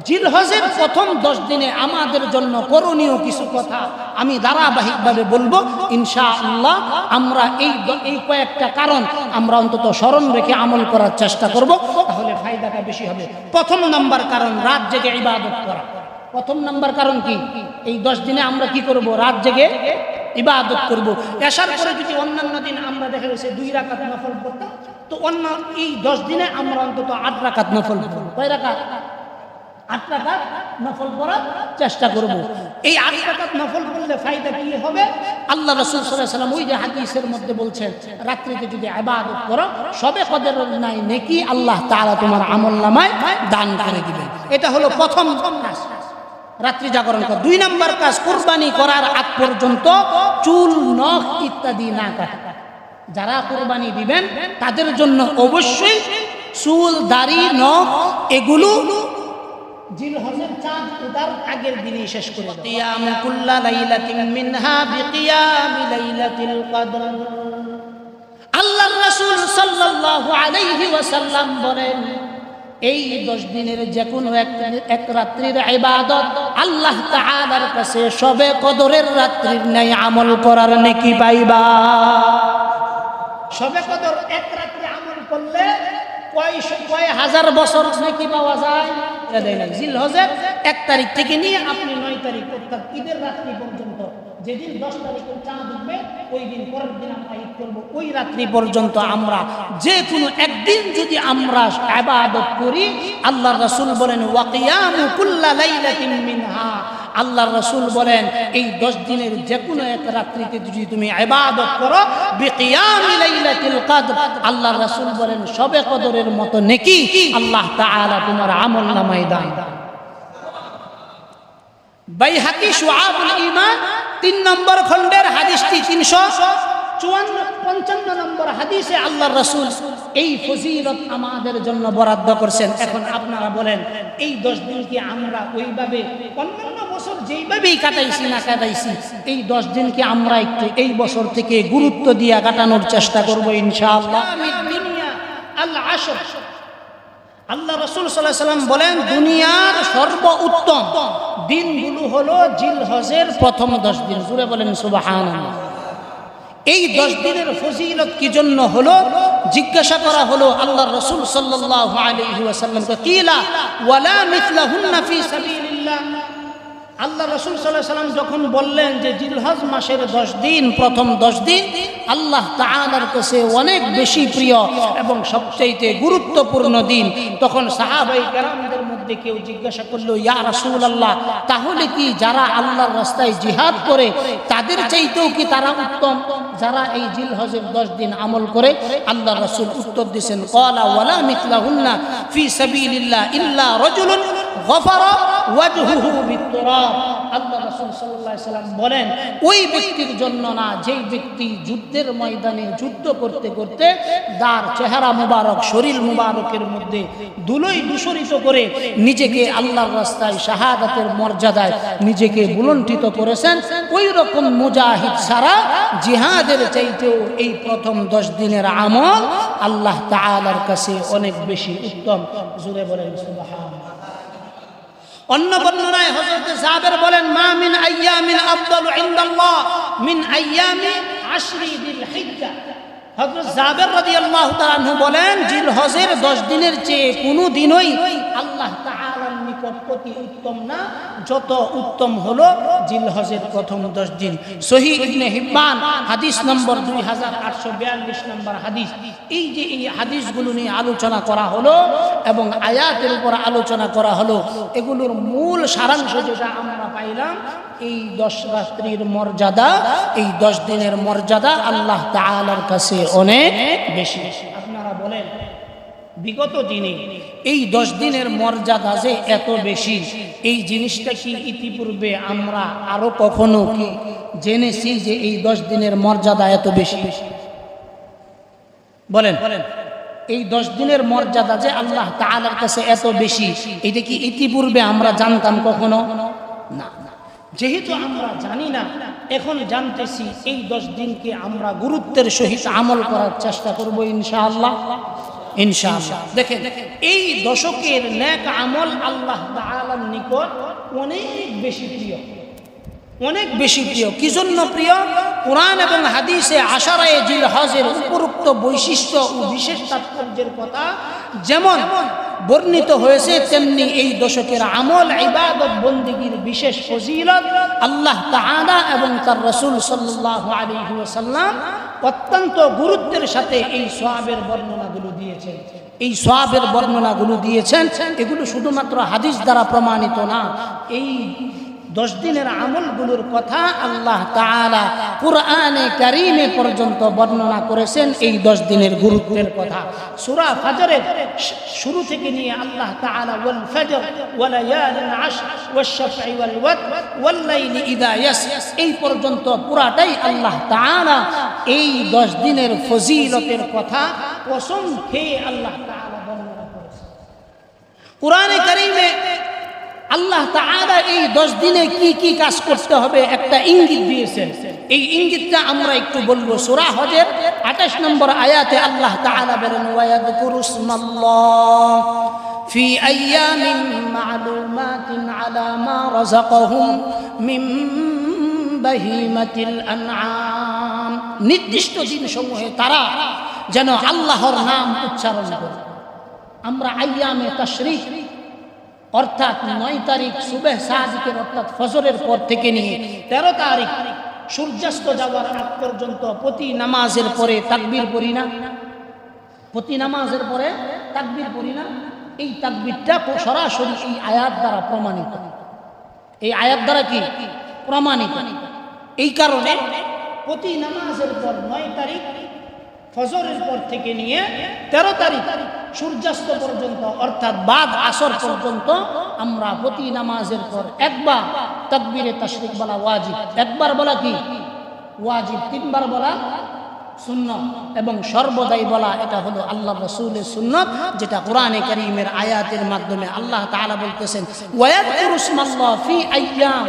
জিলহজের প্রথম 10 দিনে আমাদের জন্য করণীয় কিছু কথা আমি ধারাবাহিকভাবে বলবো ইনশাআল্লাহ। আমরা এই কয়েকটা কারণ আমরা অন্তত স্মরণ রেখে আমল করার চেষ্টা করব, তাহলে ফায়দাটা বেশি হবে। প্রথম নাম্বার কারণ রাত জেগে ইবাদত করা। প্রথম নাম্বার কারণ কি? এই 10 দিনে আমরা কি করব? রাত জেগে ইবাদত করব। এশার পরে যদি অন্যান্য দিন আমরা দেখা গেছে 2 রাকাত নফল পড়তাম, তো অন্য এই 10 দিনে আমরা অন্তত 8 রাকাত নফল পড়ব। কয় রাকাত? 8 রাকাত নফল পড়ার চেষ্টা করব। এই 8 রাকাত নফল পড়লে ফায়দা কি হবে? আল্লাহ রাসূল সাল্লাল্লাহু আলাইহি ওয়াসাল্লাম ওই যে হাদিসের মধ্যে বলছেন, রাত্রিতে যদি ইবাদত করো সবে কদরের নাই নেকি আল্লাহ তাআলা তোমার আমলনামায় দান করে দিবেন। এটা হলো প্রথম কাজ, রাত্রি জাগরণ করা। 2 নাম্বার কাজ, কুরবানি করার আগ পর্যন্ত চুল নখ ইত্যাদি না কাটা। যারা কুরবানি দিবেন তাদের জন্য অবশ্যই চুল দাড়ি নখ এগুলো জিলহজের চাঁদ ওঠার আগের দিনই শেষ করে দাও। কিয়ামু কুল্লা লাইলাতিন মিনহা বিকিয়ামি লাইলাতিল কদর। আল্লাহর রাসূল সাল্লাল্লাহু আলাইহি ওয়াসাল্লাম বলেন, এই 10 দিনের যে কোনো এক রাত্রির ইবাদত আল্লাহ তাআলার কাছে সবে কদরের রাত্রির ন্যায় আমল করার নেকি পাইবা। সবে কদর এক রাত্রি আমল করলে কয় হাজার বছর নেকি পাওয়া যায়। জিলহজের 1 তারিখ থেকে নিয়ে আপনি 9 তারিখ অর্থাৎ ঈদের রাত্রি পর্যন্ত, যেদিন 10 তারিখে চাঁদ উঠবে ওই দিন পরের দিন আমরা ঈদ করব, ওই রাত্রি পর্যন্ত আমরা যে কোনো একদিন যদি আমরা ইবাদত করি, আল্লাহর রাসূল বলেন ওয়া কিয়ামু কুল্লা লাইলাতিন মিনহা, আল্লাহর রাসূল বলেন এই 10 দিনের যে কোনো এক রাত্রিতে যদি তুমি ইবাদত করো বিকিয়ামি লাইলাতিল কদর, আল্লাহর রাসূল বলেন শবে কদরের মতো নেকি আল্লাহ তাআলা তোমার আমলনামায় দান। বাইহাকি শুআবুল ঈমান 3 নম্বর খণ্ডের হাদিসটি 355 নম্বর হাদিসে আল্লাহর রাসূল এই ফজিলত আমাদের জন্য বরাদ্দ করেছেন। এখন আপনারা বলেন এই 10 দিন কি আমরা ওইভাবে অন্যান্য বছর যেইভাবেই কাটাইছি না কাটাইছি, এই 10 দিন কি আমরা একটু এই বছর থেকে গুরুত্ব দিয়ে কাটানোর চেষ্টা করব ইনশাআল্লাহ। দুনিয়া আল আশর, আল্লাহ রাসূল সাল্লাল্লাহু আলাইহি ওয়াসাল্লাম বলেন দুনিয়ার সর্বোত্তম দিনগুলো হলো জিলহজের প্রথম 10 দিন। জোরে বলেন সুবহানাল্লাহ। এই 10 দিনের ফজিলত কি জন্য হলো জিজ্ঞাসা করা হলো আল্লাহর রাসূল সাল্লাল্লাহু আলাইহি ওয়াসাল্লামকে, কিলা ওয়ালা মিথলাহুন্না ফি সাবিলিল্লাহ। আল্লাহ রাসূল সাল্লাল্লাহু আলাইহি ওয়াসাল্লাম যখন বললেন যে জিলহজ মাসের 10 দিন প্রথম 10 দিন আল্লাহ তাআলার কাছে অনেক বেশি প্রিয় এবং সবচেয়ে গুরুত্বপূর্ণ দিন, তখন সাহাবায়ে কেরামদের মধ্যে কেউ জিজ্ঞাসা করলো, ইয়া রাসূলুল্লাহ, তাহলে কি যারা আল্লাহর রাস্তায় জিহাদ করে তাদের চাইতেও কি তারা উত্তম যারা এই জিলহজের 10 দিন আমল করে? আল্লাহর রাসূল উত্তর দিয়েছেন, ক্বালা ওয়ালা মিথলাহুন্না ফি সাবিলিল্লাহ ইল্লা রাজুলুন গফারা ওয়াজহুহু বিত্তুরাব। আল্লাহ রাসূল সাল্লাল্লাহু আলাইহি ওয়াসাল্লাম বলেন ওই ব্যক্তির জন্য না যেই ব্যক্তি যুদ্ধের ময়দানে যুদ্ধ করতে করতে তার চেহারা মুবারক শরীর মুবারকের মধ্যে ধুলোয় দূষিত করে নিজেকে আল্লাহর রাস্তায় শাহাদাতের মর্যাদায় নিজেকে বুলন্ডিত করেছেন, ওই রকম মুজাহিদ ছাড়া জিহাদের চাইতেও এই প্রথম 10 দিনের আমল আল্লাহ তাআলার কাছে অনেক বেশি উত্তম। জোরে বলেন সুবহানাল্লাহ। অন্য বর্ণনায় হযরত জাবের বলেন, মা মিন আইয়ামিন আফদালু ইনদাল্লাহ মিন আইয়ামি আশরি যিল হিজ্জা। হযরত জাবের রাদিয়াল্লাহু তাআলা আনহু বলেন জিলহজের 10 দিনের চেয়ে কোনো দিনই আল্লাহ তাআলার নিকট অতি উত্তম না, যত উত্তম হলো জিলহজের প্রথম 10 দিন। সহিহ ইবনে হিব্বান হাদিস নম্বর 2842 নম্বর হাদিস। এই যে এই হাদিসগুলো নিয়ে আলোচনা করা হলো এবং আয়াতের উপর আলোচনা করা হলো, এগুলোর মূল সারাংশ যেটা আমরা পাইলাম, এই 10 রাত্রির মর্যাদা, এই 10 দিনের মর্যাদা আল্লাহ তাআলার কাছে অনেক বেশি। আপনারা বলেন বিগত দিনে এই 10 দিনের মর্যাদা যে এত বেশি, এই জিনিসটা কি ইতিপূর্বে আমরা আরো কখনো কি জেনেছি যে এই 10 দিনের মর্যাদা এত বেশি? বলেন এই 10 দিনের মর্যাদা যে আল্লাহ তাআলার কাছে এত বেশি, এটা কি ইতিপূর্বে আমরা জানতাম কখনো? না। যেহেতু আমরা জানি না, এখন জানতেছি, এই 10 দিনকে আমরা গুরুত্বের সহিত আমল করার চেষ্টা করব ইনশাআল্লাহ। ইনশাআল্লাহ। দেখেন এই দশকের নেক আমল আল্লাহ তাআলা আল্লাহর নিকট অনেক বেশি প্রিয়, অনেক বেশি প্রিয়। কি জন্য প্রিয়? কোরআন এবং হাদিসে আশারায়ে জিলহজের উপরোক্ত বৈশিষ্ট্য ও বিশেষ তাৎপর্যের কথা যেমন বর্ণিত হয়েছে, তেমনি এই দশকের আমল ইবাদত বন্দেগীর বিশেষ ফজিলত আল্লাহ তাআলা এবং তার রাসূল সাল্লাল্লাহু আলাইহি ওয়াসাল্লাম অত্যন্ত গুরুত্বের সাথে এই সওয়াবের বর্ণনাগুলো দিয়েছেন। এই সওয়াবের বর্ণনাগুলো দিয়েছেন, এগুলো শুধুমাত্র হাদিস দ্বারা প্রমাণিত না। এই 10 দিনের আমলগুলোর কথা আল্লাহ তাআলা কুরআনে কারীমে পর্যন্ত বর্ণনা করেছেন। এই 10 দিনের গুরুত্বের কথা সূরা ফাজরের শুরু থেকে নিয়ে আল্লাহ তাআলা ওয়াল ফাজর ওয়া লায়ালিন আশর ওয়াশ শাফঈ ওয়াল ওয়াতর ওয়াল লাইলি ইযা ইয়াস এই পর্যন্ত পুরাটাই আল্লাহ তাআলা এই 10 দিনের ফজিলতের কথা কসম খেয়ে আল্লাহ তাআলা বর্ণনা করেছেন। কুরআনে কারীমে আল্লাহ তাআলা এই 10 দিনে কি কি কাজ করতে হবে একটা ইঙ্গিত দিয়েছেন। এই ইঙ্গিতটা আমরা একটু বলবো। সূরা হজের 28 নম্বর আয়াতে আল্লাহ তাআলা বলেন, ওয়ায়াযকুরুসমাল্লাহ ফি আইয়ামিন মা'লুমাতিন আলা মা রাযাকাহুম মিন বাহিমাতিল আনআম। নির্দিষ্ট দিনসমূহে তারা যেন আল্লাহর নাম উচ্চারণ করে। আমরা আইয়ামে তাশরিক অর্থাৎ 9 তারিখ সুবহ সাদিকের অর্থাৎ ফজরের পর থেকে নিয়ে 13 তারিখ সূর্যাস্ত যাওয়ার আগ পর্যন্ত প্রতি নামাজের পরে তাকবীর পড়ি না? প্রতি নামাজের পরে তাকবীর পড়ি না? এই তাকবীরটা সরাসরি এই আয়াত দ্বারা প্রমাণিত। এই আয়াত দ্বারা কি প্রমাণিত? এই কারণে প্রতি নামাজের পর 9 তারিখ ফজরের পর থেকে নিয়ে 13 তারিখ সূর্যাস্ত পর্যন্ত অর্থাৎ বাদ আসর পর্যন্ত আমরা প্রতি নামাজের পর একবার তাকবীরে তাশরিক বলা ওয়াজিব। একবার বলা কি ওয়াজিব, 3 বার বলা সুন্নাত এবং সর্বদাই বলা এটা হলো আল্লাহর রাসূলের সুন্নাত, যেটা কোরআনে কারীমের আয়াতের মাধ্যমে আল্লাহ তাআলা বলতেছেন ওয়ায়াযকুরুসমাল্লাহ ফি আইয়াম।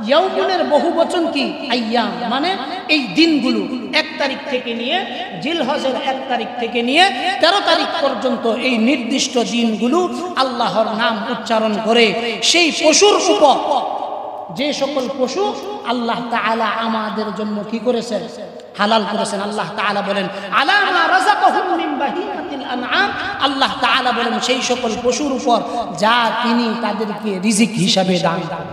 ইয়াউমের বহু বচন কি? আইয়াম, মানে এই দিনগুলো 1 তারিখ থেকে নিয়ে জিলহজের 1 তারিখ থেকে নিয়ে 13 তারিখ পর্যন্ত এই নির্দিষ্ট দিনগুলো আল্লাহর নাম উচ্চারণ করে সেই পশুর উপর যে সকল পশু আল্লাহ তাআলা আমাদের জন্য কি করেছেন? হালাল করেছেন। আল্লাহ তাআলা বলেন আলা মা রাযাকাহুম মিন বাহিমাতিল আনআম। আল্লাহ তাআলা বলেন সেই সকল পশুর উপর যা তিনি তাদেরকে রিজিক হিসাবে দান করেন।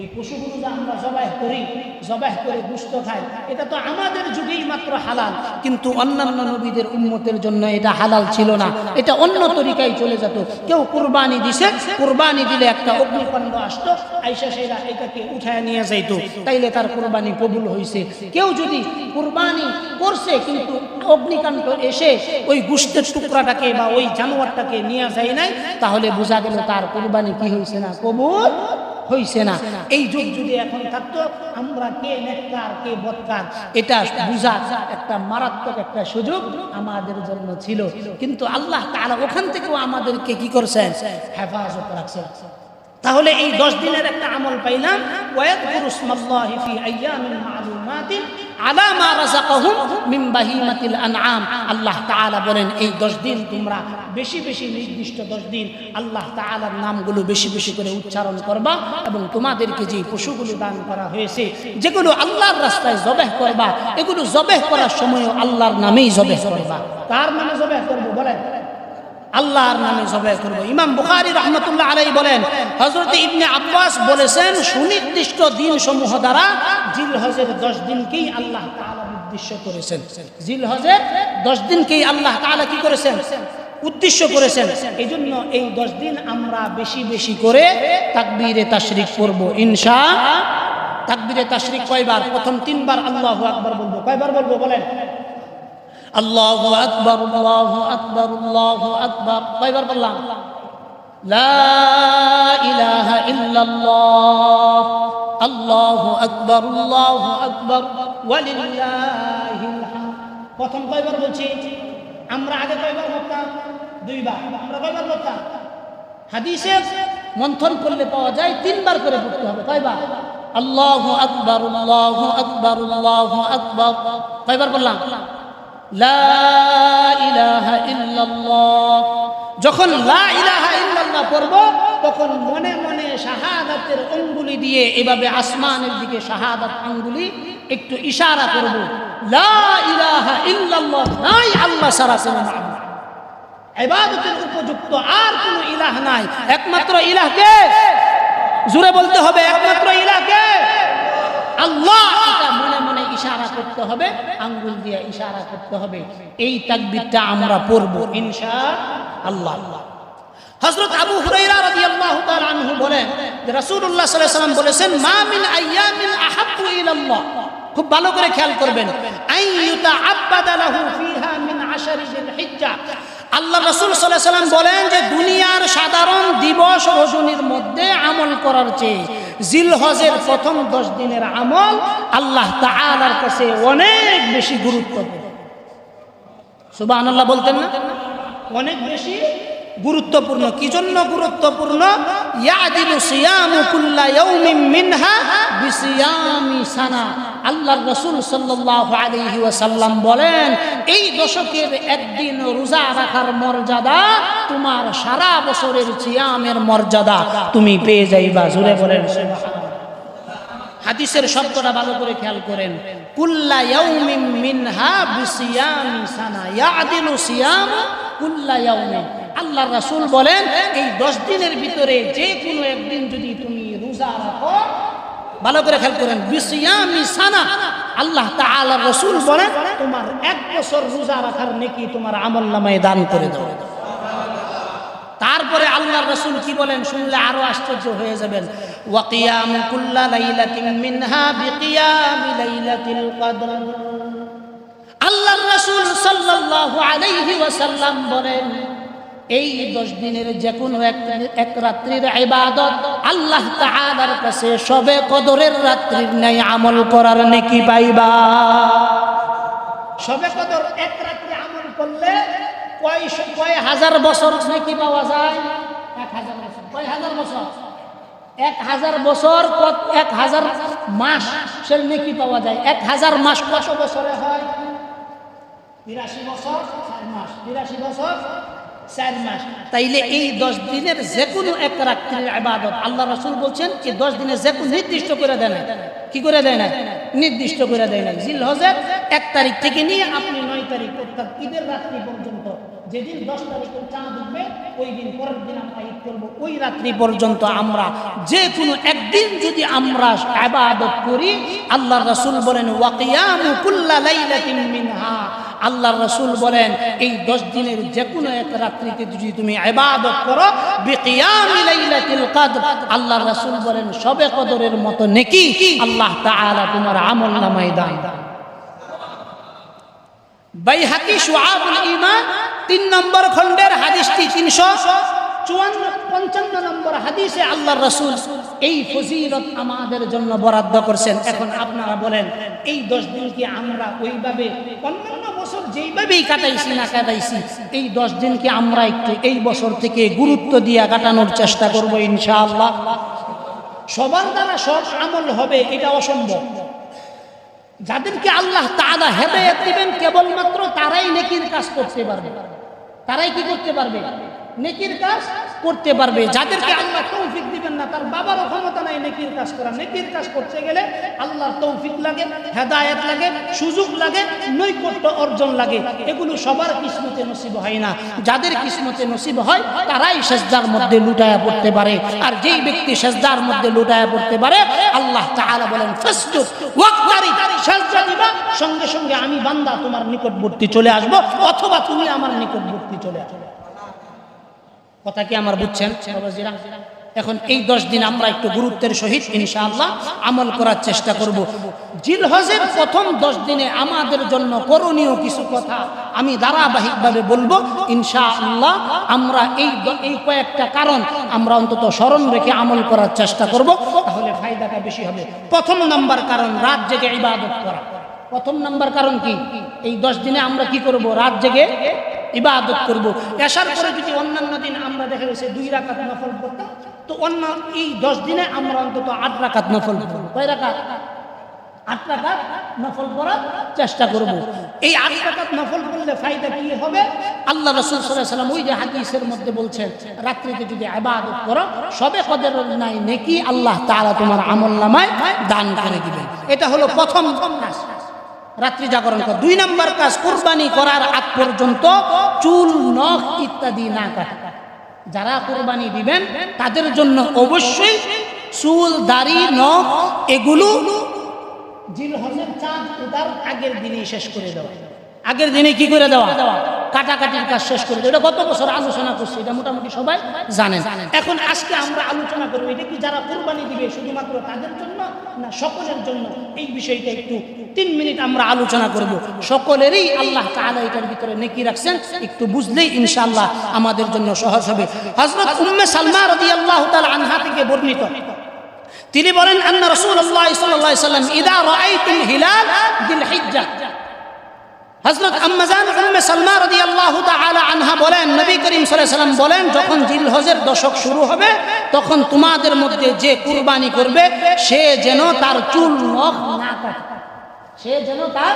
এই পশুগুলো যা আমরা জবাই করি, জবাই করে গোশত খাই, এটা তো আমাদের যুগেই মাত্র হালাল, কিন্তু অন্যান্য নবীদের উম্মতের জন্য এটা হালাল ছিল না। এটা অন্য তরিকায় চলে যেত। কেউ কুরবানি দিছে, কুরবানি দিলে একটা অগ্নিকাণ্ড আসতো, আয়েশা সেরা এটাকে উঠায় নিয়ে যাইতো, তাইলে তার কুরবানি কবুল হয়েছে। কেউ যদি কুরবানি করছে কিন্তু অগ্নিকাণ্ড এসে ওই গোশতের টুকরাটাকে বা ওই জানোয়ারটাকে নিয়ে যায় নাই, তাহলে বোঝা গেল তার কুরবানি কি হয়েছে না, কবুল হইছে না। এই যুগ যদি এখন থাকতো, আমরা কে নেককার কে বদকার এটা বুঝার একটা মারাত্মক একটা সুযোগ আমাদের জন্য ছিল, কিন্তু আল্লাহ তাআলা ওখান থেকেও আমাদেরকে কি করছেন? হেফাজত রাখছেন। তাহলে এই 10 দিনের একটা আমল পাইলাম, ওয়ায়াযকুরুসমাল্লাহি ফি আইয়ামিন মা'লুমাতিন আলা মা রাযাকাহুম মিন বাহিমাতিল আনআম। আল্লাহ তাআলা বলেন এই 10 দিন তোমরা বেশি বেশি নির্দিষ্ট 10 দিন আল্লাহ তাআলার নামগুলো বেশি বেশি করে উচ্চারণ করবা এবং তোমাদেরকে যে পশুগুলো দান করা হয়েছে, যেগুলো আল্লাহর রাস্তায় জবাহ করবা, এগুলো জবাহ করার সময় আল্লাহর নামেই জবাহ করবা। কার নামে জবাহ করব বলেন? আল্লাহর নামে জবাই করব। ইমাম বুখারী রাহমাতুল্লাহ আলাইহি বলেন, হযরত ইবনে আব্বাস বলেছেন সুনির্দিষ্ট দিনসমূহ দ্বারা জিলহজের 10 দিনকেই আল্লাহ তাআলা উদ্দেশ্য করেছেন। জিলহজের 10 দিনকেই আল্লাহ তাআলা কি করেছেন? উদ্দেশ্য করেছেন। এইজন্য এই 10 দিন আমরা বেশি বেশি করে তাকবীরে তাশরিক করব ইনশাআল্লাহ। তাকবীরে তাশরিক কয়বার? প্রথম 3 বার আল্লাহু আকবার বলবো। কয়বার বলবো বলেন? আল্লাহু আকবার, আল্লাহু আকবার, আল্লাহু আকবার। কয়বার বললাম? লা ইলাহা ইল্লাল্লাহ, আল্লাহু আকবার, আল্লাহু আকবার, ওয়ালিল্লাহিল হামদ। প্রথম কয়বার বলছি আমরা? আগে কয়বার বলতাম? 2 বার। আমরা কয়বার বলতাম? হাদিসে মন্থন করলে পাওয়া যায় 3 বার করে পড়তে হবে। কয়বার? আল্লাহু আকবার, আল্লাহু আকবার, আল্লাহু আকবার। কয়বার বললাম? লা ইলাহা ইল্লাল্লাহ। যখন লা ইলাহা ইল্লাল্লাহ পড়ব তখন মনে শাহাদাতের আঙ্গুলি দিয়ে এভাবে আসমানের দিকে শাহাদাত আঙ্গুলি একটু ইশারা করব, লা ইলাহা ইল্লাল্লাহ, নাই আল্লাহ ছাড়া কোনো মাবুদ, ইবাদতের উপযুক্ত আর কোনো ইলাহ নাই, একমাত্র ইলাহ কে? জোরে বলতে হবে, একমাত্র ইলাহ কে? আল্লাহ। এটা মনে মনে ইশারা করতে হবে, আঙ্গুল দিয়ে ইশারা করতে হবে। এই তাকবীরটা আমরা পড়ব ইনশাআল্লাহ। হযরত আবু হুরায়রা রাদিয়াল্লাহু তাআলা আনহু বলেন যে রাসূলুল্লাহ সাল্লাল্লাহু আলাইহি ওয়াসাল্লাম বলেছেন, মা মিন আইয়ামিন আহাব্বু ইলাল্লাহ, খুব ভালো করে খেয়াল করবেন, আইয়ুতা আব্বাদা লাহু ফিহা মিন আশারি যিল হিজ্জা। আল্লাহ রাসূল সাল্লাল্লাহু আলাইহি ওয়াসাল্লাম বলেন যে দুনিয়ার সাধারণ দিবস রজনীর মধ্যে আমল করার চেয়ে জিলহজের প্রথম 10 দিনের আমল আল্লাহ তাআলার কাছে অনেক বেশি গুরুত্বপূর্ণ। সুবহানাল্লাহ বলতেন না? অনেক বেশি গুরুত্বপূর্ণ। কি জন্য গুরুত্বপূর্ণ? ইয়াদিলু সিয়ামু কুল্লা ইয়াউমিন মিনহা বিসিয়ামি সানা। আল্লাহর রাসূল সাল্লাল্লাহু আলাইহি ওয়াসাল্লাম বলেন, এই দশকের একদিন রোজা রাখার মর্যাদা তোমার সারা বছরের সিয়ামের মর্যাদা তুমি পেয়ে যাইবা। জোরে বলেন সুবহানাল্লাহ। হাদিসের শব্দটা ভালো করে খেয়াল করেন, কুল্লা ইয়াউমিন মিনহা বিসিয়ামি সানা ইয়াদিলু সিয়ামু কুল্লা ইয়াউমিন। আল্লাহর রাসূল বলেন, এই 10 দিনের ভিতরে যে কোনো একদিন যদি তুমি রোজা রাখো, ভালো করে খেয়াল করেন, বিসিয়ামি সানা, আল্লাহ তাআলার রাসূল বলেন তোমার 1 বছর রোজা রাখার নেকি তোমার আমলনামায় দান করে দাও। তারপরে আল্লাহর রাসূল কি বলেন শুনলে আরো আশ্চর্য হয়ে যাবেন, ওয়া কিয়ামু কুল্লা লাইলাতিন মিনহা বিকিয়ামি লাইলাতিল কদর। আল্লাহর রাসূল সাল্লাল্লাহু আলাইহি ওয়াসাল্লাম বলেন, এই 10 দিনের যে কোনো এক রাত্রির ইবাদত আল্লাহ তাআলার কাছে শবে কদরের রাত্রির ন্যায় আমল করার নেকি পাইবা। শবে কদর এক রাত্রি আমল করলে কয় হাজার বছর নেকি পাওয়া যায়? 1000 বছর। কয় হাজার বছর? 1000 বছর, 1000 মাস সে নেকি পাওয়া যায়। 1000 মাস কত বছরে হয়? 83 বছর 4 মাস। 83 বছর 4 মাস। তাইলে এই 10 দিনের যে কোনো এক রাত্রির ইবাদত আল্লাহ রাসূল বলছেন যে 10 দিনে যে কোনো নির্দিষ্ট করে দেয় না। কি করে দেয় না? নির্দিষ্ট করে দেয় না। জিলহজের 1 তারিখ থেকে নিয়ে আপনি 9 তারিখ অর্থাৎ ঈদের রাত্রি পর্যন্ত, যেদিন 10 তারিখে চাঁদ উঠবে ওই দিন, পরের দিন আমরা ঈদ করব, ওই রাত্রি পর্যন্ত আমরা যে কোনো একদিন যদি আমরা ইবাদত করি, আল্লাহর রাসূল বলেন ওয়া কিয়ামু কুল্লা লাইলাতিন মিনহা, আল্লাহর রাসূল বলেন এই 10 দিনের যে কোনো এক রাত্রিতে যদি তুমি ইবাদত করো বিকিয়ামি লাইলাতিল কদর, আল্লাহর রাসূল বলেন শবে কদরের মতো নেকি আল্লাহ তাআলা তোমার আমলনামায় দান। বাইহাকি শুআবুল ঈমান 3 নম্বর খণ্ডের হাদিসটি 355 নম্বর হাদিসে আল্লাহর রাসূল এই ফজিলত আমাদের জন্য বরাদ্দ করেছেন। এখন আপনারা বলেন, এই 10 দিন কি আমরা ওইভাবে অন্যান্য বছর যেইভাবেই কাটাইছি না কাটাইছি, এই 10 দিন কি আমরা একটু এই বছর থেকে গুরুত্ব দিয়ে কাটানোর চেষ্টা করব ইনশাআল্লাহ? সবার দ্বারা সব আমল হবে এটা অসম্ভব। যাদেরকে আল্লাহ তাআলা হেদায়েত দিবেন কেবলমাত্র তারাই নেকির কাজ করতে পারবে। তারাই কি করতে পারবে? নেকির কাজ করতে পারবে। যাদেরকে আল্লাহ তৌফিক দিবেন না, তার বাবারও ক্ষমতা নাই নেকির কাজ করা। নেকির কাজ করতে গেলে আল্লাহর তৌফিক লাগে, হেদায়েত লাগে, সুযোগ লাগে, নৈকট্য অর্জন লাগে। এগুলো সবার কিসমতে নসিব হয় না। যাদের কিসমতে নসিব হয় তারাই সেজদার মধ্যে লুটায়া পড়তে পারে। আর যেই ব্যক্তি সেজদার মধ্যে লুটায়া পড়তে পারে, আল্লাহ তাআলা বলেন ফাসজুদ ওয়াকতারিব, সেজদা দিবা, সঙ্গে সঙ্গে আমি বান্দা তোমার নিকটবর্তী চলে আসব, অথবা তুমি আমার নিকটবর্তী চলে আসবে। কথা কি আমার বুঝছেন? এখন এই 10 দিন আমরা একটু গুরুত্বের সহিত ইনশাআল্লাহ আমল করার চেষ্টা করব। জিলহজের প্রথম 10 দিনে আমাদের জন্য করণীয় কিছু কথা আমি ধারাবাহিকভাবে বলবো ইনশাআল্লাহ। আমরা এই কয়েকটা কারণ আমরা অন্তত স্মরণ রেখে আমল করার চেষ্টা করব, তাহলে ফায়দাটা বেশি হবে। প্রথম নাম্বার কারণ রাত জেগে ইবাদত করা। প্রথম নাম্বার কারণ কি? এই 10 দিনে আমরা কি করব? রাত জেগে ইবাদত করব। এশার পরে যদি অন্যান্য দিন আমরা দেখা গেছে 2 রাকাত নফল পড়তাম, তো অন্য এই 10 দিনে আমরা অন্তত 8 রাকাত নফল পড়ব। কয় রাকাত? 8 রাকাত নফল পড়ার চেষ্টা করব। এই 8 রাকাত নফল পড়লে ফায়দা কি হবে? আল্লাহ রাসূল সাল্লাল্লাহু আলাইহি ওয়াসাল্লাম ওই যে হাদিসের মধ্যে বলছেন, রাত্রিতে যদি ইবাদত করো সবে কদরের নাই নেকি আল্লাহ তাআলা তোমার আমলনামায় দান করে দিবেন। এটা হলো প্রথম কাজ, রাত্রি জাগরণ করা। 2 নম্বর কাজ, কুরবানি করার আগ পর্যন্ত চুল নখ ইত্যাদি না কাটা। যারা কুরবানি দিবেন তাদের জন্য অবশ্যই চুল দাড়ি নখ এগুলো জিলহজের চাঁদ ওঠার আগের দিনেই শেষ করে দেওয়া। আগের দিনে কি করে দেওয়া? কাটাকাটির কাজ শেষ করে দেওয়া। এটা গত বছর আলোচনা করছি, এটা মোটামুটি সবাই জানেন। এখন আজকে আমরা আলোচনা করবো এটা কি যারা কুরবানি দিবে শুধুমাত্র তাদের জন্য না সকলের জন্য? এই বিষয়টা একটু 3 মিনিট আমরা আলোচনা করব। সকলেরই আল্লাহ তাআলা এটার ভিতরে নেকি রাখছেন, একটু বুঝলেই ইনশাআল্লাহ আমাদের জন্য সহজ হবে। হযরত উম্মে সালমা রাদিয়াল্লাহু তাআলা আনহা থেকে বর্ণিত, তিনি বলেন আন্না রাসূলুল্লাহ সাল্লাল্লাহু আলাইহি ওয়াসাল্লাম ইযা রাআইতুল হিলাল যিলহিজ্জাহ, হযরত আম্মা জান উম্মে সালমা রাদিয়াল্লাহু তাআলা আনহা বলেন, নবী করিম সাল্লাল্লাহু আলাইহি ওয়াসাল্লাম বলেন, যখন জিলহজের দশক শুরু হবে তখন তোমাদের মধ্যে যে কুরবানি করবে সে যেন তার চুল নখ না কাটে। সে যেন তার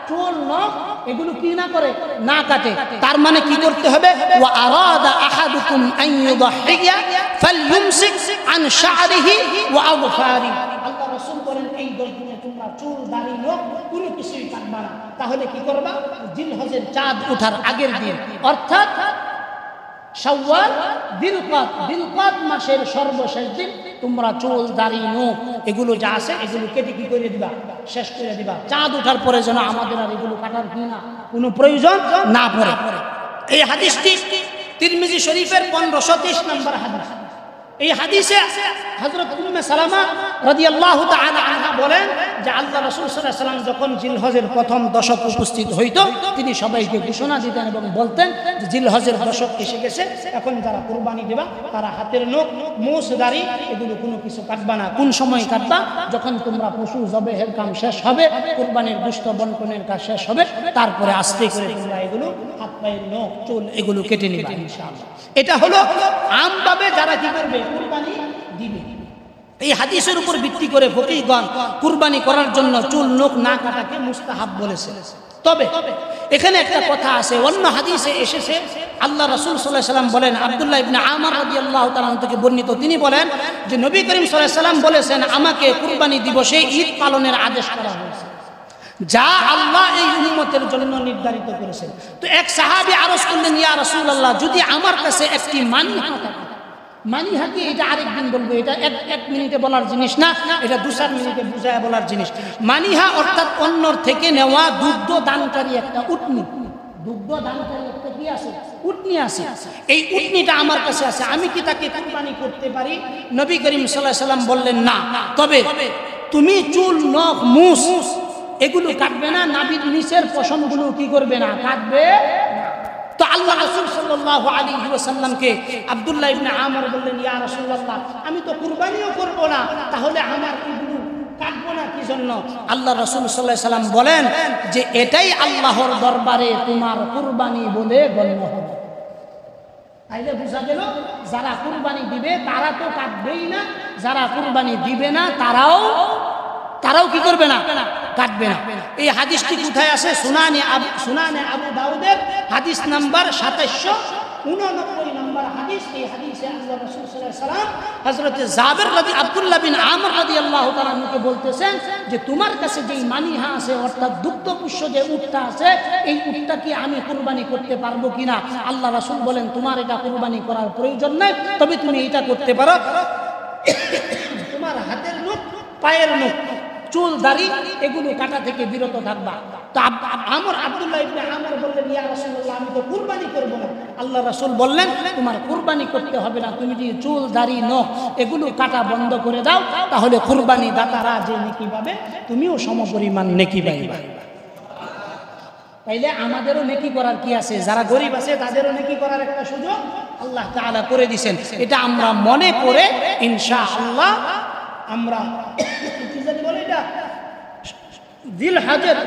চুল নখ এগুলো কি না করে, না কাটে। তার মানে কি করতে হবে? ওয়া আরাদা আহাদুকুম আন ইউদহিয়া ফালইউমসিক আন শা'রিহি ওয়া আযফারি। আল্লাহ রাসূল বলেন এই 10 দিনে তোমরা চুল দাড়ি নখ কোনো কিছুই কাটবা না। তাহলে কি করবা? জিলহজের চাঁদ ওঠার আগের দিন অর্থাৎ শাওয়াল, দিলকাদ মাসের সর্বশেষ দিন তোমরা চুল দাড়ি নখ এগুলো যা আছে এগুলো কেটে কি করে দিবা? শেষ করে দিবা। চাঁদ ওঠার পরে যেন আমাদের আর এগুলো কাটার কি না কোনো প্রয়োজন না পড়ে। এই হাদিসটি তিরমিজি শরীফের 1530 নম্বর হাদিস। এই হাদিসে হযরত উম্মে সালামা রাদিয়াল্লাহু তাআলা আনহা বলেন যে আল্লাহ রাসূল সাল্লাল্লাহু আলাইহি ওয়াসাল্লাম যখন জিলহজের প্রথম দশক উপস্থিত হইতো তিনি সবাইকে ঘোষণা দিতেন এবং বলতেন যে জিলহজের দশক এসে গেছে, এখন যারা কুরবানি দেবা তারা হাতের নখ মুছ দাড়ি এগুলো কোনো কিছু কাটবা না। কোন সময় কাটবা? যখন তোমরা পশু জবেহের কাম শেষ হবে, কুরবানির গোশত বন্টনের কাজ শেষ হবে, তারপরে আস্তে করে তোমরা এগুলো হাত পায়ের নখ চুল এগুলো কেটে নিবা ইনশাআল্লাহ। এটা হলো আমভাবে যারা কি করবে কুরবানি দিবে। এই হাদিসের উপর ভিত্তি করে ফকিহগণ কুরবানি করার জন্য চুল নখ না কাটাকে মুস্তাহাব বলেছে। তবে এখানে একটা কথা আছে, অন্য হাদিসে এসেছে আল্লাহ রাসূল সাল্লাল্লাহু আলাইহি ওয়াসাল্লাম বলেন, আব্দুল্লাহ ইবনে আমর রাদিয়াল্লাহু তাআলা থেকে বর্ণিত, তিনি বলেন যে নবী করিম সাল্লাল্লাহু আলাইহি ওয়াসাল্লাম বলেছেন আমাকে কুরবানি দিবসে ঈদ পালনের আদেশ করা হয়েছে যা আল্লাহ এই উম্মতের জন্য নির্ধারিত করেছেন। তো এক সাহাবী আরজ করলেন, ইয়া রাসূলুল্লাহ যদি আমার কাছে একটি মানিহা থাকে। মানিহা কি? এটা আরেকদিন বলবো, এটা এক মিনিটে বলার জিনিস না, এটা 2-4 মিনিটে বুঝায় বলার জিনিস। মানিহা অর্থাৎ অন্যর থেকে নেওয়া দুগ্ধ দানকারী একটা উটনি। দুগ্ধ দানকারী একটা কি আছে? উটনি আছে। এই উটনিটা আমার কাছে আছে, আমি কি তাকে কুরবানি করতে পারি? নবী করিম সাল্লাল্লাহু আলাইহি ওয়াসাল্লাম বললেন না, তবে তুমি চুল নখ মুছ এগুলো কাটবে না, নাভির নিচের পশমগুলো কি করবে না, কাটবে না। তো আল্লাহ রাসূল সাল্লাল্লাহু আলাইহি ওয়াসাল্লামকে আব্দুল্লাহ ইবনে আমর বললেন, ইয়া রাসূলুল্লাহ আমি তো কুরবানিও করব না, তাহলে আমার এগুলো কাটবো না কি জন্য? আল্লাহ রাসূল সাল্লাল্লাহু আলাইহি ওয়াসাল্লাম বলেন যে এটাই আল্লাহর দরবারে তোমার কুরবানি বলে গণ্য হবে। তাইলে বুঝা গেল যারা কুরবানি দিবে তারা তো কাটবেই না, যারা কুরবানি দিবে না তারাও কি করবে না, কাটবে না। এই হাদিসটি কোথায় আছে? সুনানে আবু দাউদের হাদিস নাম্বার 2789 নম্বর হাদিস। এই হাদিসে আল্লাহ রাসূল সাল্লাল্লাহু আলাইহি ওয়াসাল্লাম হযরত জাবের আব্দুল্লাহ বিন আমর রাদিয়াল্লাহু তাআলা আনহুকে বলতেছেন যে তোমার কাছে যেই মানিহা আছে অর্থাৎ দুগ্ধপুষ্য যে উটটা আছে, এই উটটা কি আমি কুরবানি করতে পারবো কিনা? আল্লাহ রাসূল বলেন তোমার এটা কুরবানি করার প্রয়োজন নেই, তবে তুমি এটা করতে পারো, তোমার হাতের নখ পায়ের নখ চুল দাড়ি এগুলো কাটা থেকে বিরত থাকবা। তো আব্দুল্লাহ ইবনে আমর বললেন, ইয়া রাসূলুল্লাহ আমি তো কুরবানি করব না। আল্লাহ রাসূল বললেন তোমার কুরবানি করতে হবে না, তুমি যদি চুল দাড়ি নখ এগুলো কাটা বন্ধ করে দাও তাহলে কুরবানি দাতারা যে নেকি পাবে তুমিও সমপরিমাণ নেকি পাইবা। তাইলে আমাদেরও নেকি করার কি আছে? যারা গরিব আছে তাদেরও নেকি করার একটা সুযোগ আল্লাহ তাআলা করে দিয়েছেন। এটা আমরা মনে করে ইনশাআল্লাহ আমরা কি জানি বলে এটা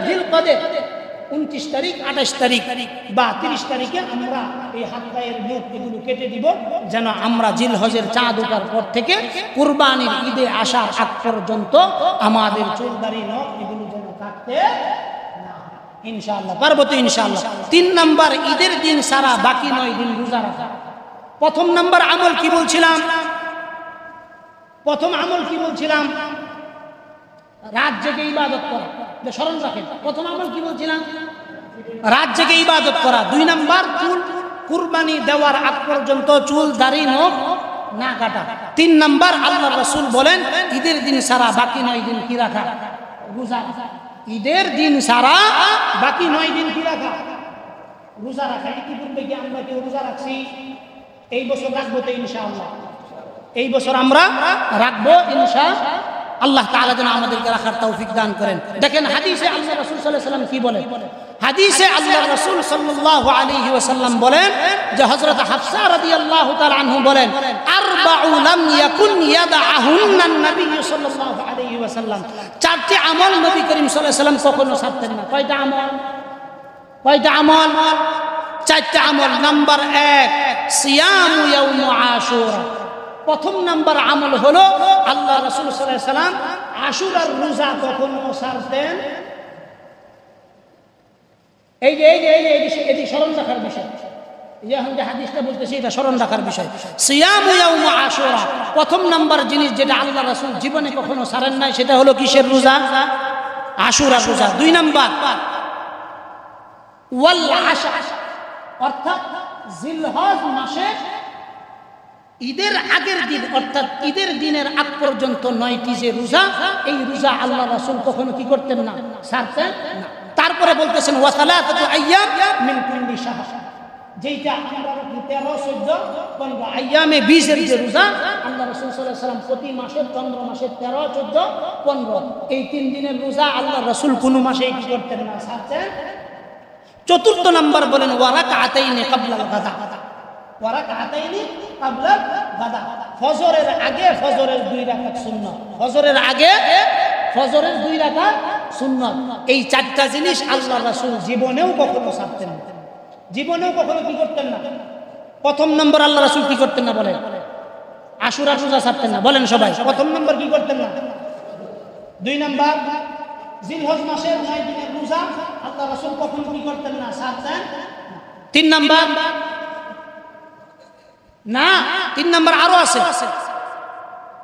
জিলকদে 29 তারিখ 28 তারিখ বা 30 তারিখে আমরা এই হাত পায়ের নখ এগুলো কেটে দিব, যেন আমরা জিলহজের চাঁদ ওঠার পর থেকে কুরবানির ঈদে আসার আগ পর্যন্ত আমাদের চুল দাড়ি নখ এগুলো যেন কাটতে না। ইনশাআল্লাহ পারবো তো ইনশাআল্লাহ। 3 নাম্বার, ঈদের দিন সারা বাকি 9 দিন রোজা রাখা। প্রথম নাম্বার আমল কি বলছিলাম? প্রথম আমল কি বলছিলাম? রাত জেগে ইবাদত করা। স্মরণ রাখেন, প্রথম আমল কি বলছিলাম? রাত জেগে ইবাদত করা। 2 নাম্বার, চুল কুরবানি দেওয়ার আগ পর্যন্ত চুল দাড়ি নখ না কাটা। 3 নাম্বার, আল্লাহ রাসূল বলেন ঈদের দিন সারা বাকি 9 দিন কি রাখা? রোজা। ঈদের দিন সারা বাকি 9 দিন কি রাখা? রোজা রাখা। ইতিপূর্বে কি আমরা কেউ রোজা রাখছি? এই বছর রাখবো তো ইনশাআল্লাহ। এই বছর আমরা রাখবো ইনশাআল্লাহ। আল্লাহ তাআলা যেন আমাদেরকে রাখার তৌফিক দান করেন। দেখেন হাদিসে আল্লাহ রাসূল সাল্লাল্লাহু আলাইহি ওয়াসাল্লাম কি বলেন? হাদিসে আল্লাহ রাসূল সাল্লাল্লাহু আলাইহি ওয়াসাল্লাম বলেন যে হযরত হাফসা রাদিয়াল্লাহু তাআলা আনহু বলেন, আরবাউ লাম ইয়াকুন ইয়াদআহুন্না নবী সাল্লাল্লাহু আলাইহি ওয়াসাল্লাম। 4টি আমল নবী করিম সাল্লাল্লাহু আলাইহি ওয়াসাল্লাম কখনো ছাড়তেন না। কয়টা আমল? কয়টা আমল? 4টা আমল। নাম্বার 1, সিয়ামু ইয়াউম আশুরা। প্রথম নাম্বার আমল হলো আল্লাহ রাসূল সাল্লাল্লাহু আলাইহি ওয়াসাল্লাম আশুরার রোজা কখনো ছাড়তেন। এই যে স্মরণ রাখার বিষয়, যে এখন যে হাদিসটা বলতেছি এটা স্মরণ রাখার বিষয়। সিয়ামু ইয়াউম আশুরা, প্রথম নাম্বার জিনিস যেটা আল্লাহ রাসূল জীবনে কখনো ছাড়েন নাই সেটা হলো কিসের রোজা? আশুরার রোজা। 2 নাম্বার, ওয়াল আশা, অর্থাৎ জিলহজ মাসে ঈদের আগের দিন, অর্থাৎ ঈদের দিনের আগ পর্যন্ত 9টি যে রোজা, এই রোজা আল্লাহ রাসূল কখনো কি করতেন না? ছাড়তেন না। তারপরে বলতেছেন ওয়া সালাতাতু আইয়াম মিন কুল্লি শাহর, যেটা আমরা 13, 14, 15 আইয়ামে 20 এর যে রোজা আল্লাহ রাসূল সাল্লাল্লাহু আলাইহি ওয়াসাল্লাম প্রতি মাসের চন্দ্র মাসের 13, 14, 15 এই 3 দিনের রোজা আল্লাহ রাসূল কোন মাসে কি করতেন না? ছাড়তেন। 4th নাম্বার বলেন ওয়া রাকাতাইনি ক্বাবলাল গাদা। ওয়া রাকাতাইনি ক্বাবলাল গাদা, ফজরের আগে ফজরের 2 রাকাত সুন্নাত। ফজরের আগে ফজরের 2 রাকাত সুন্নাত। এই 4টা জিনিস আল্লাহ রাসূল জীবনেও কখনো ছাড়তেন না। জীবনেও কখনো কি করতেন না? প্রথম নম্বর আল্লাহ রাসূল কি করতেন না বলেন? আশুরা রোজা ছাড়তেন না। বলেন সবাই, প্রথম নম্বর কি করতেন না? 2 নাম্বার, জিলহজ মাসের 9 দিনের রোজা আল্লাহ রাসূল কখনো কি করতেন না? ছাড়তেন। 3 নাম্বার না, 3 নাম্বার আরো আছে।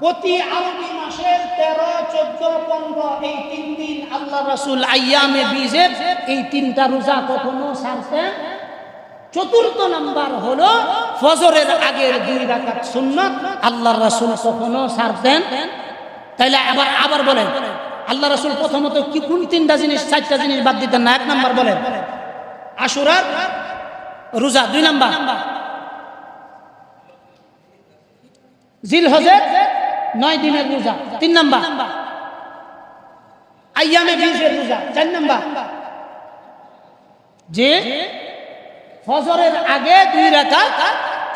প্রতি আরবি মাসের 13, 14, 15 এই 3 দিন আল্লাহ রাসূল আইয়ামে 20 এই 3টা রোজা কখনো ছাড়তেন। 4th নাম্বার হলো ফজরের আগের 2 রাকাত সুন্নাত আল্লাহ রাসূল কখনো ছাড়তেন। তাইলে আবার বলেন আল্লাহ রাসূল প্রথমত কি কোন 3টা জিনিস 4টা জিনিস বাদ দিতেন না? 1 নাম্বার বলেন আশুরার রোজা। 2 নাম্বার জিলহজের 9 দিনের রোজা। 3 নাম্বার আইয়ামে 20 এর রোজা। 4 নাম্বার যে ফজরের আগে 2 রাকাত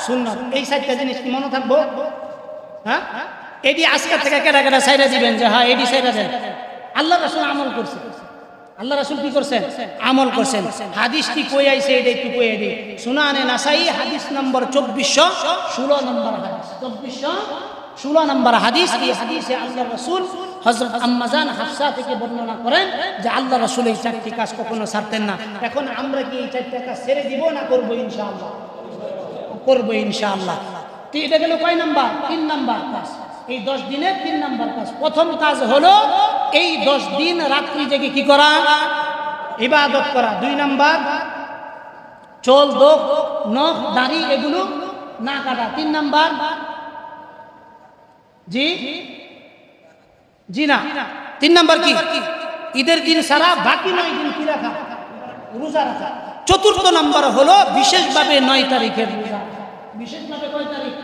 সুন্নাত। এই 4টা জিনিস কি মনে থাকবো? হ্যাঁ, এডি আজকে থেকে কেডা কেডা সাইরা দিবেন যে হ্যাঁ এডি সাইরা দেন। আল্লাহ রাসূল আমল করছে। আল্লাহ রাসূল কি করছেন? আমল করছেন। হাদিস কি কই আইছে এটা একটু কইয়া দিই। সুনানে নাসাই হাদিস নম্বর 2416 নম্বর হাদিস। 2416 নম্বর হাদিস। এই হাদিসে আল্লাহ রাসূল হযরত আম্মা জান হাফসা থেকে বর্ণনা করেন যে আল্লাহ রাসূল এই 4টি কাজ কখনো ছাড়তেন না। এখন আমরা কি এই 4টা কাজ ছেড়ে দিব না করব ইনশাআল্লাহ? করব ইনশাআল্লাহ। তো এটা গেল কয় নাম্বার? 3 নাম্বার কাজ। এই 10 দিনের 3 নাম্বার কাজ। প্রথম কাজ হলো এই 10 দিন রাত্রি জেগে কি করা? ইবাদত করা। 2 নাম্বার চুল নখ দাড়ি এগুলো না কাটা। 3 নাম্বার জি না। 3 নাম্বার কি? ঈদের দিন সারা বাকি 9 দিন কি রাখা? রোজা রাখা। 4th নাম্বার হলো বিশেষভাবে 9 তারিখের রোজা। বিশেষভাবে কয় তারিখ?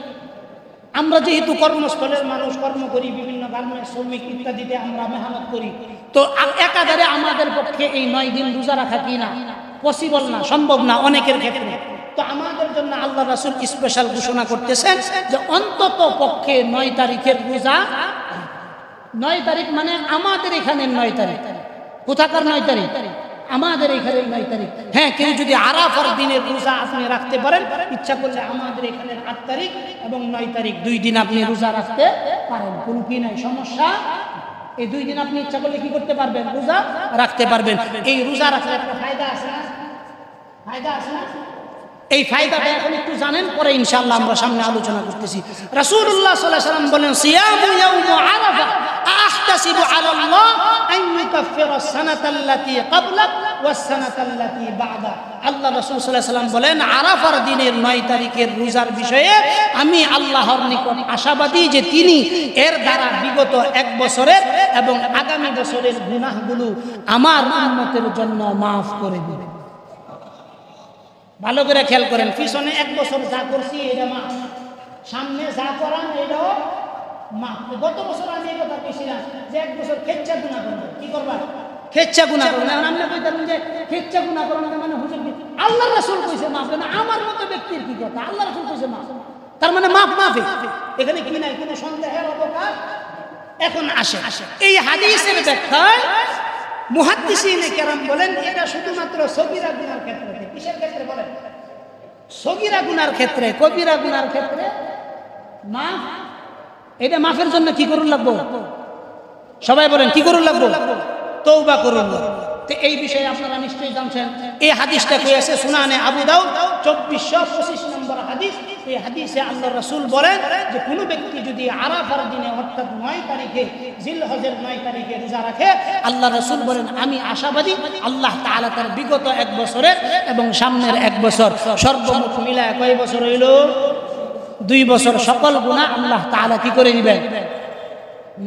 আমরা যেহেতু কর্মস্থলের মানুষ, কর্ম করি, বিভিন্ন গার্মেন্টস শ্রমিক ইত্যাদিতে আমরা মেহনত করি, তো একাধারে আমাদের পক্ষে এই 9 দিন রোজা রাখা কি না পসিবল না, সম্ভব না অনেকের ক্ষেত্রে। তো আমাদের জন্য আল্লাহ রাসূল স্পেশাল ঘোষণা করতেছেন যে অন্তত পক্ষে 9 তারিখের রোজা। 9 তারিখ মানে আমাদের এখানে 9 তারিখ। কোথাকার 9 তারিখ? আমাদের এখানে 9 তারিখ। হ্যাঁ, কেউ যদি আরাফার দিনের রোজা আপনি রাখতে পারেন, ইচ্ছা করলে আমাদের এখানে 8 তারিখ এবং 9 তারিখ 2 দিন আপনি রোজা রাখতে পারেন, কোনো কি নাই, সমস্যা এই 2 দিন আপনি ইচ্ছা করলে কি করতে পারবেন? রোজা রাখতে পারবেন। এই রোজা রাখলে একটা ফায়দা আছে না? ফায়দা আছে না? এই ফায়দাটা এখন একটু জানেন, পরে ইনশাআল্লাহ আমরা সামনে আলোচনা করতেছি। রাসূলুল্লাহ সাল্লাল্লাহু আলাইহি ওয়াসাল্লাম বলেন, সিয়ামু ইয়াউম আরাফা আহতাসিবু আলা আল্লাহ আন ইউকাফফিরা সানাতাল্লাতী ক্বাবলাক ওয়াস সানাতাল্লাতী বা'দা। আল্লাহ রাসূল সাল্লাল্লাহু আলাইহি ওয়াসাল্লাম বলেন, আরাফার দিনের 9 তারিখের রোজার বিষয়ে আমি আল্লাহর নিকট আশাবাদী যে তিনি এর দ্বারা বিগত 1 বছরের এবং আগামী বছরের গুনাহগুলো আমার উম্মতের জন্য মাফ করে দিবেন। ভালো করে খেয়াল করেন, পিছনে 1 বছর যা করছি এটা মাফ, সামনে যা করান এটাও মাফ। গত বছর আমি এই কথা কইছিলাম যে 1 বছর খেচ্ছা গুনাহ করবে, কি করবা? খেচ্ছা গুনাহ করবে। এখন আপনি কইতেন যে খেচ্ছা গুনাহ করেন মানে হুজুর আল্লাহর রাসূল কইছে মাফ, না আমার মতো ব্যক্তির কি কথা? আল্লাহর রাসূল কইছে মাফ, তার মানে মাফ মাফি। এখানে কি নাই, কোনো সন্দেহের অবকাশ এখন আসে। এই হাদিসের ব্যাখ্যায় মুহাদ্দিসিনে কেরাম বলেন এটা শুধুমাত্র সগীরা গুনার ক্ষেত্রে। কিসের ক্ষেত্রে বলেন? সগীরা গুনার ক্ষেত্রে। কবিরা গুনার ক্ষেত্রে মাফ। এটা মাফের জন্য কি করুন লাগবো? সবাই বলেন কি করুন লাগবো? তওবা করুন। তো এই বিষয়ে আপনারা নিশ্চয়ই জানছেন, এই হাদিসটা কইছে সুনানে আবু দাউদ 2425 নম্বর হাদিস। এই হাদিসে আল্লাহর রাসূল বলেন যে কোনো ব্যক্তি যদি আরাফার দিনে অর্থাৎ 9 তারিখে জিলহজের 9 তারিখে রোজা রাখে, আল্লাহর রাসূল বলেন আমি আশাবাদী আল্লাহ তাআলা তার বিগত 1 বছরের এবং সামনের 1 বছর সর্বমোট মিলায় কয় বছর হইল? 2 বছর সকল গুনাহ আল্লাহ তাআলা কি করে দিবেন?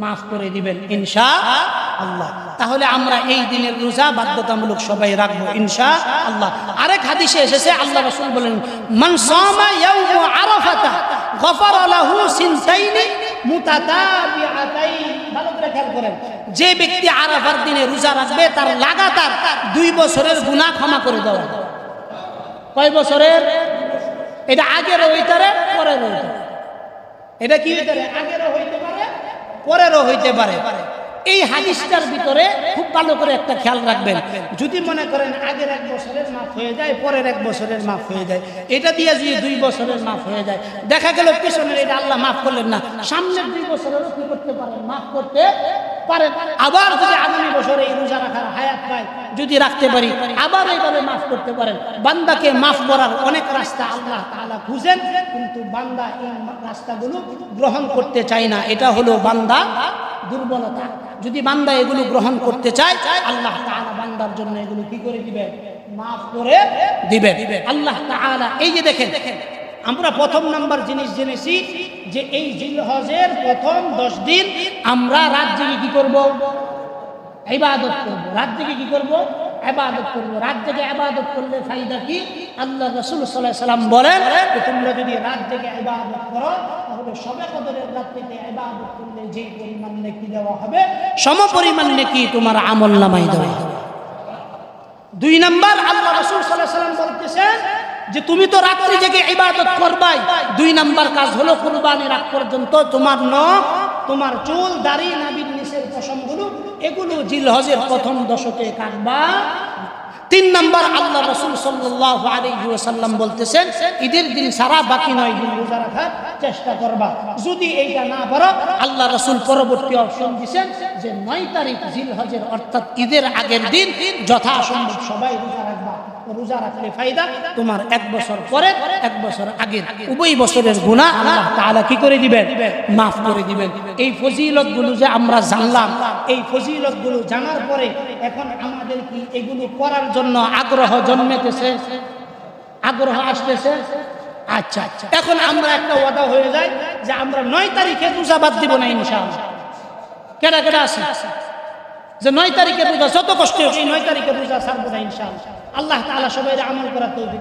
মাফ করে দিবেন ইনশাআল্লাহ। তাহলে আমরা এই দিনের রোজা বাধ্যতামূলক সবাই রাখবো ইনশাআল্লাহ। আরেক হাদিসে এসেছে আল্লাহ রাসূল বলেন, মান সামা ইয়াউম আরাফাতা গফারা লাহু সিনতাইনি মুতাতাবিআতাইন। ভালো করে খেয়াল করেন, যে ব্যক্তি আরাফার দিনে রোজা রাখবে তার লাগাতার 2 বছরের গুনাহ ক্ষমা করে দেওয়া। কয় বছরের? এটা আগেরও হইতে পারে, পরেরও হইতে পারে। এটা কি হইতে পারে? আগেরও হইতে পারে, পরেরও হইতে পারে। এই হাদিসটার ভিতরে খুব ভালো করে একটা খেয়াল রাখবেন। যদি মনে করেন আগের 1 বছরের মাফ হয়ে যায়, পরের 1 বছরের মাফ হয়ে যায়, এটা দিয়ে যদি 2 বছরের মাফ হয়ে যায়, দেখা গেল পিছনের এটা আল্লাহ মাফ করলেন না, সামনের 2 বছরেরও কি করতে পারেন? মাফ করতে পারেন। আবার যদি আগামী বছরে এই রোজা রাখার হায়াত পায়, যদি রাখতে পারি, আবার এইভাবে মাফ করতে পারেন। বান্দাকে মাফ করার অনেক রাস্তা আল্লাহ তাআলা খুঁজেন, কিন্তু বান্দা এই রাস্তাগুলো গ্রহণ করতে চায় না। এটা হলো বান্দা দুর্বলতা। যদি বান্দা এগুলো গ্রহণ করতে চায়, আল্লাহ তাআলা বান্দার জন্য এগুলো কি করে দিবেন? মাফ করে দিবেন আল্লাহ তাআলা। এই যে দেখেন, আমরা প্রথম নাম্বার জিনিস জেনেছি যে এই জিলহজের প্রথম 10 দিন আমরা রাত জেগে কি করব? ইবাদত করব। রাত জেগে কি করব? ইবাদত করব। রাত জেগে ইবাদত করলে ফায়দা কি? আল্লাহ রাসূল সাল্লাল্লাহু আলাইহি ওয়াসাল্লাম বলেন যে তোমরা যদি রাত জেগে ইবাদত করো, তাহলে শবে কদরের রাতে ইবাদত করলে যে পরিমাণ নেকি দেওয়া হবে, সমপরিমাণ নেকি তোমার আমলনামায় দেওয়া হবে। 2 নাম্বার আল্লাহ রাসূল সাল্লাল্লাহু আলাইহি ওয়াসাল্লাম বলতেছেন যে তুমি তো রাত্রি জেগে ইবাদত করবাই, 2 নাম্বার কাজ হলো কুরবানির আগ পর্যন্ত তোমার নখ, তোমার চুল, দাড়ি, নাভির নিচের পশমগুলো এগুলো জিলহজের প্রথম দশকে কাটবা। 3 নাম্বার আল্লাহ রাসূল সাল্লাল্লাহু আলাইহি ওয়াসাল্লাম বলতেছেন ঈদের দিন সারা বাকি 9 দিন রোজা রাখার চেষ্টা করবা। যদি এইটা না পারো, আল্লাহ রাসূল পরবর্তী অপশন দিবেন যে 9 তারিখ জিলহজের অর্থাৎ ঈদের আগের দিন যথাসম্ভব সবাই রোজা রাখবা। রোজা রাখলে ফায়দা তোমার 1 বছর পরে 1 বছর আগের উভয় বছরের গুনাহ আল্লাহ তাআলা কি করে দিবেন? মাফ করে দিবেন। এই ফজিলতগুলো যে আমরা জানলাম, এই ফজিলতগুলো জানার পরে এখন আমাদের কি এগুলো করার জন্য আগ্রহ জন্মেতেছে? আগ্রহ আসতেছে? আচ্ছা, এখন আমরা একটা ওয়াদা হয়ে যায় যে আমরা 9 তারিখে রোজা বাদ দিব না ইনশাআল্লাহ। কেডা কেডা আছে যে 9 তারিখের রোজা যত কষ্ট হোক এই 9 তারিখের রোজা ছাড়বো না ইনশাআল্লাহ। আল্লাহ তাআলা সবাইকে আমল করার তৌফিক